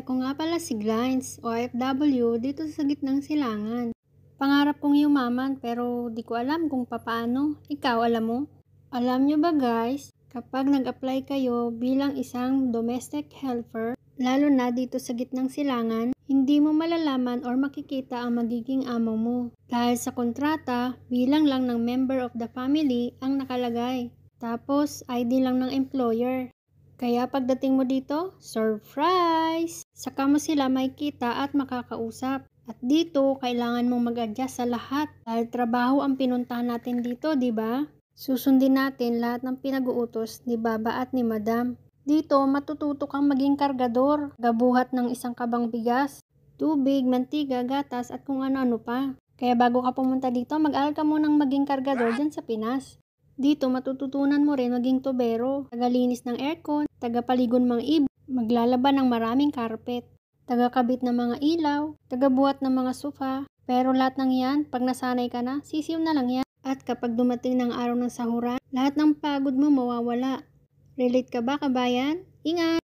Ako nga pala si Glines, OFW dito sa gitnang silangan. Pangarap kong yumaman pero di ko alam kung papaano. Ikaw alam mo? Alam nyo ba guys, kapag nag-apply kayo bilang isang domestic helper, lalo na dito sa gitnang silangan, hindi mo malalaman or makikita ang magiging amo mo. Dahil sa kontrata, bilang lang ng member of the family ang nakalagay. Tapos ID lang ng employer. Kaya pagdating mo dito, surprise! Saka mo sila makikita at makakausap. At dito, kailangan mong mag-adjust sa lahat. Dahil trabaho ang pinuntahan natin dito, di ba? Susundin natin lahat ng pinag-uutos ni Baba at ni Madam. Dito, matututo kang maging kargador. Gabuhat ng isang kabang bigas, tubig, mantiga, gatas at kung ano-ano pa. Kaya bago ka pumunta dito, mag-aral ka munang maging kargador dyan sa Pinas. Dito, matututunan mo rin maging tubero, tagalinis ng aircon, tagapaligon mga ibon, maglalaba ng maraming carpet, tagakabit ng mga ilaw, tagabuhat ng mga sofa. Pero lahat ng yan, pag nasanay ka na, sisiw na lang yan. At kapag dumating ng araw ng sahuran, lahat ng pagod mo mawawala. Relate ka ba, kabayan? Ingat!